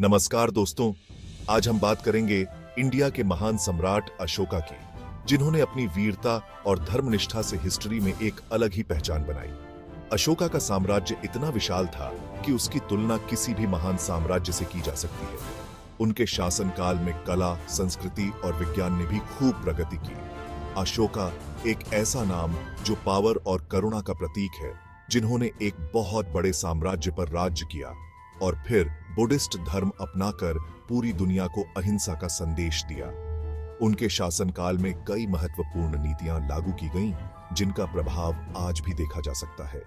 नमस्कार दोस्तों, आज हम बात करेंगे इंडिया के महान सम्राट अशोका की, जिन्होंने अपनी वीरता और धर्मनिष्ठा से हिस्ट्री में एक अलग ही पहचान बनाई। अशोका का साम्राज्य इतना विशाल था कि उसकी तुलना किसी भी महान साम्राज्य से की जा सकती है। उनके शासनकाल में कला, संस्कृति और विज्ञान ने भी खूब प्रगति की। अशोका एक ऐसा नाम जो पावर और करुणा का प्रतीक है, जिन्होंने एक बहुत बड़े साम्राज्य पर राज्य किया और फिर बुद्धिस्ट धर्म अपनाकर पूरी दुनिया को अहिंसा का संदेश दिया। उनके शासनकाल में कई महत्वपूर्ण नीतियां लागू की गईं, जिनका प्रभाव आज भी देखा जा सकता है।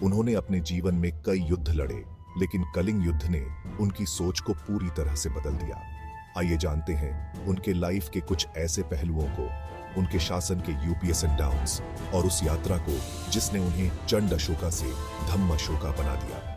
उन्होंने अपने जीवन में कई युद्ध लड़े, लेकिन कलिंग युद्ध ने उनकी सोच को पूरी तरह से बदल दिया। आइए जानते हैं उनके लाइफ के कुछ ऐसे पहलुओं को, उनके शासन के यूपीएस एंड डाउन्स और उस यात्रा को जिसने उन्हें चंड अशोका से धम्म अशोका बना दिया।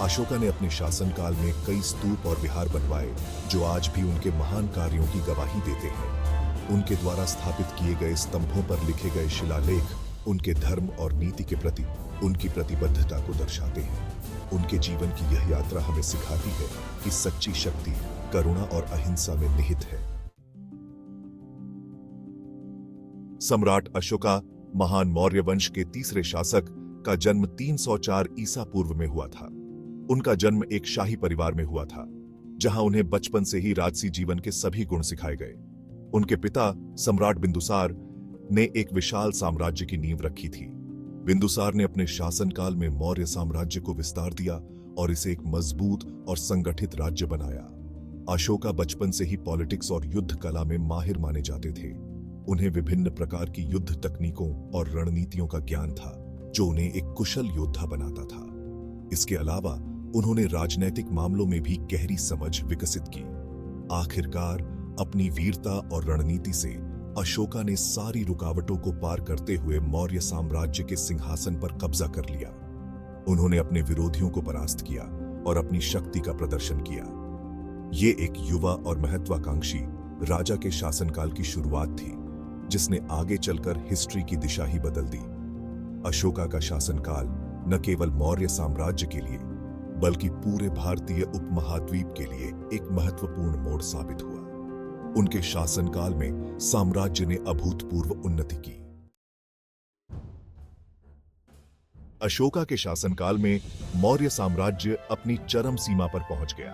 अशोका ने अपने शासनकाल में कई स्तूप और विहार बनवाए, जो आज भी उनके महान कार्यों की गवाही देते हैं। उनके द्वारा स्थापित किए गए स्तंभों पर लिखे गए शिलालेख उनके धर्म और नीति के प्रति उनकी प्रतिबद्धता को दर्शाते हैं। उनके जीवन की यह यात्रा हमें सिखाती है कि सच्ची शक्ति करुणा और अहिंसा में निहित है। सम्राट अशोका महान मौर्य वंश के तीसरे शासक का जन्म 304 ईसा पूर्व में हुआ था। उनका जन्म एक शाही परिवार में हुआ था, जहां उन्हें बचपन से ही राजसी जीवन के सभी गुण सिखाए गए। उनके पिता सम्राट बिंदुसार ने एक विशाल साम्राज्य की नींव रखी थी। बिंदुसार ने अपने शासनकाल में मौर्य साम्राज्य को विस्तार दिया और इसे एक मजबूत और संगठित राज्य बनाया। अशोका बचपन से ही पॉलिटिक्स और युद्ध कला में माहिर माने जाते थे। उन्हें विभिन्न प्रकार की युद्ध तकनीकों और रणनीतियों का ज्ञान था, जो उन्हें एक कुशल योद्धा बनाता था। इसके अलावा उन्होंने राजनैतिक मामलों में भी गहरी समझ विकसित की। आखिरकार अपनी वीरता और रणनीति से अशोका ने सारी रुकावटों को पार करते हुए मौर्य साम्राज्य के सिंहासन पर कब्जा कर लिया। उन्होंने अपने विरोधियों को परास्त किया और अपनी शक्ति का प्रदर्शन किया। ये एक युवा और महत्वाकांक्षी राजा के शासनकाल की शुरुआत थी, जिसने आगे चलकर हिस्ट्री की दिशा ही बदल दी। अशोका का शासनकाल न केवल मौर्य साम्राज्य के लिए, बल्कि पूरे भारतीय उपमहाद्वीप के लिए एक महत्वपूर्ण मोड़ साबित हुआ। उनके शासनकाल में साम्राज्य ने अभूतपूर्व उन्नति की। अशोका के शासनकाल में मौर्य साम्राज्य अपनी चरम सीमा पर पहुंच गया।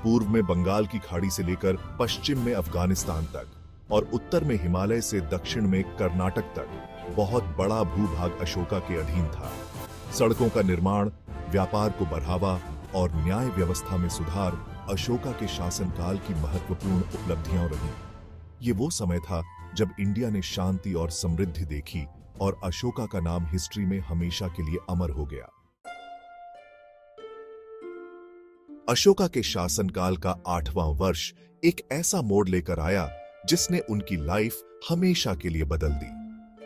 पूर्व में बंगाल की खाड़ी से लेकर पश्चिम में अफगानिस्तान तक और उत्तर में हिमालय से दक्षिण में कर्नाटक तक बहुत बड़ा भूभाग अशोका के अधीन था। सड़कों का निर्माण, व्यापार को बढ़ावा और न्याय व्यवस्था में सुधार अशोका के शासनकाल की महत्वपूर्ण उपलब्धियां रही। ये वो समय था जब इंडिया ने शांति और समृद्धि देखी और अशोका का नाम हिस्ट्री में हमेशा के लिए अमर हो गया। अशोका के शासनकाल का 8वां वर्ष एक ऐसा मोड़ लेकर आया जिसने उनकी लाइफ हमेशा के लिए बदल दी।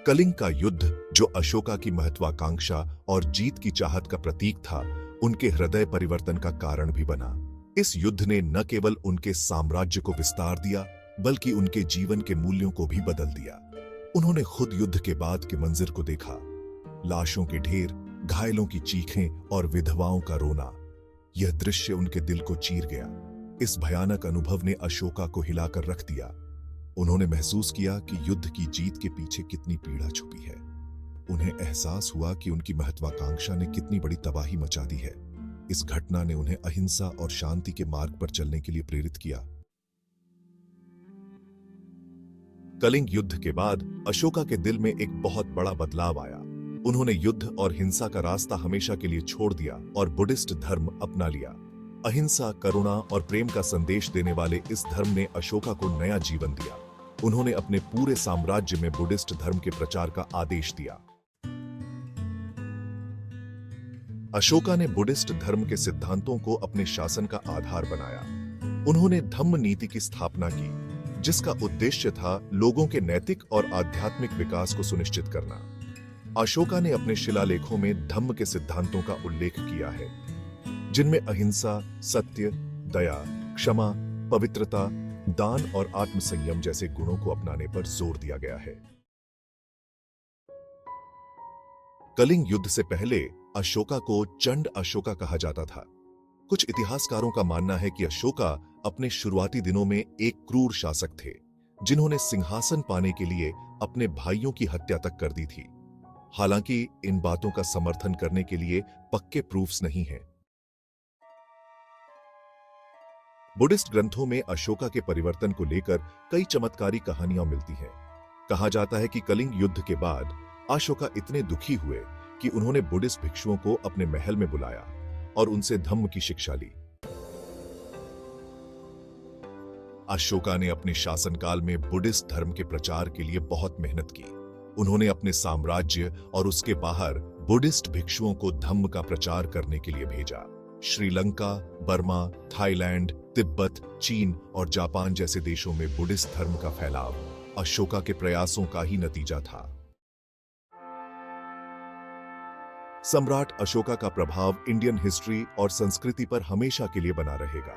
कलिंग का युद्ध, जो अशोका की महत्वाकांक्षा और जीत की चाहत का प्रतीक था, उनके हृदय परिवर्तन का कारण भी बना। इस युद्ध ने न केवल उनके साम्राज्य को विस्तार दिया, बल्कि उनके जीवन के मूल्यों को भी बदल दिया। उन्होंने खुद युद्ध के बाद के मंजर को देखा, लाशों के ढेर, घायलों की चीखें और विधवाओं का रोना। यह दृश्य उनके दिल को चीर गया। इस भयानक अनुभव ने अशोका को हिलाकर रख दिया। उन्होंने महसूस किया कि युद्ध की जीत के पीछे कितनी पीड़ा छुपी है। उन्हें एहसास हुआ कि उनकी महत्वाकांक्षा ने कितनी बड़ी तबाही मचा दी है। इस घटना ने उन्हें अहिंसा और शांति के मार्ग पर चलने के लिए प्रेरित किया। कलिंग युद्ध के बाद अशोका के दिल में एक बहुत बड़ा बदलाव आया। उन्होंने युद्ध और हिंसा का रास्ता हमेशा के लिए छोड़ दिया और बुद्धिस्ट धर्म अपना लिया। अहिंसा, करुणा और प्रेम का संदेश देने वाले इस धर्म ने अशोका को नया जीवन दिया। उन्होंने अपने पूरे साम्राज्य में बुद्धिस्ट धर्म के प्रचार का आदेश दिया। अशोका ने बुद्धिस्ट धर्म के सिद्धांतों को अपने शासन का आधार बनाया। उन्होंने धम्म नीति की स्थापना की, जिसका उद्देश्य था लोगों के नैतिक और आध्यात्मिक विकास को सुनिश्चित करना। अशोका ने अपने शिलालेखों में धम्म के सिद्धांतों का उल्लेख किया है, जिनमें अहिंसा, सत्य, दया, क्षमा, पवित्रता, दान और आत्मसंयम जैसे गुणों को अपनाने पर जोर दिया गया है। कलिंग युद्ध से पहले अशोका को चंड अशोका कहा जाता था। कुछ इतिहासकारों का मानना है कि अशोका अपने शुरुआती दिनों में एक क्रूर शासक थे, जिन्होंने सिंहासन पाने के लिए अपने भाइयों की हत्या तक कर दी थी। हालांकि इन बातों का समर्थन करने के लिए पक्के प्रूफ्स नहीं हैं। बुद्धिस्ट ग्रंथों में अशोका के परिवर्तन को लेकर कई चमत्कारी कहानियां मिलती हैं। कहा जाता है कि कलिंग युद्ध के बाद अशोका इतने दुखी हुए कि उन्होंने बुद्धिस्ट भिक्षुओं को अपने महल में बुलाया और उनसे धम्म की शिक्षा ली। अशोका ने अपने शासनकाल में बुद्धिस्ट धर्म के प्रचार के लिए बहुत मेहनत की। उन्होंने अपने साम्राज्य और उसके बाहर बुद्धिस्ट भिक्षुओं को धम्म का प्रचार करने के लिए भेजा। श्रीलंका, बर्मा, थाईलैंड, तिब्बत, चीन और जापान जैसे देशों में बुद्धिस्ट धर्म का फैलाव अशोका के प्रयासों का ही नतीजा था। सम्राट अशोका का प्रभाव इंडियन हिस्ट्री और संस्कृति पर हमेशा के लिए बना रहेगा।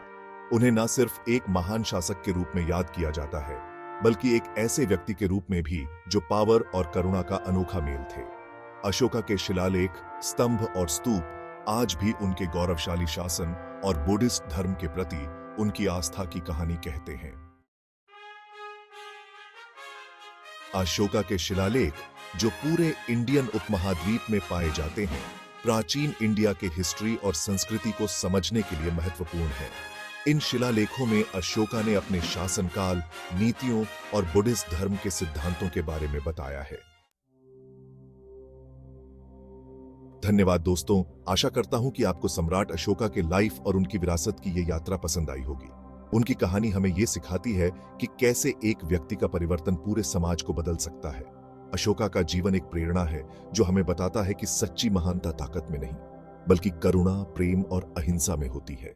उन्हें न सिर्फ एक महान शासक के रूप में याद किया जाता है, बल्कि एक ऐसे व्यक्ति के रूप में भी जो पावर और करुणा का अनोखा मेल थे। अशोका के शिलालेख, स्तंभ और स्तूप आज भी उनके गौरवशाली शासन और बुद्धिस्ट धर्म के प्रति उनकी आस्था की कहानी कहते हैं। अशोका के शिलालेख, जो पूरे इंडियन उपमहाद्वीप में पाए जाते हैं, प्राचीन इंडिया के हिस्ट्री और संस्कृति को समझने के लिए महत्वपूर्ण है। इन शिलालेखों में अशोका ने अपने शासनकाल, नीतियों और बुद्धिस्ट धर्म के सिद्धांतों के बारे में बताया है। धन्यवाद दोस्तों, आशा करता हूं कि आपको सम्राट अशोका के लाइफ और उनकी विरासत की ये यात्रा पसंद आई होगी। उनकी कहानी हमें ये सिखाती है कि कैसे एक व्यक्ति का परिवर्तन पूरे समाज को बदल सकता है। अशोका का जीवन एक प्रेरणा है जो हमें बताता है कि सच्ची महानता ताकत में नहीं, बल्कि करुणा, प्रेम और अहिंसा में होती है।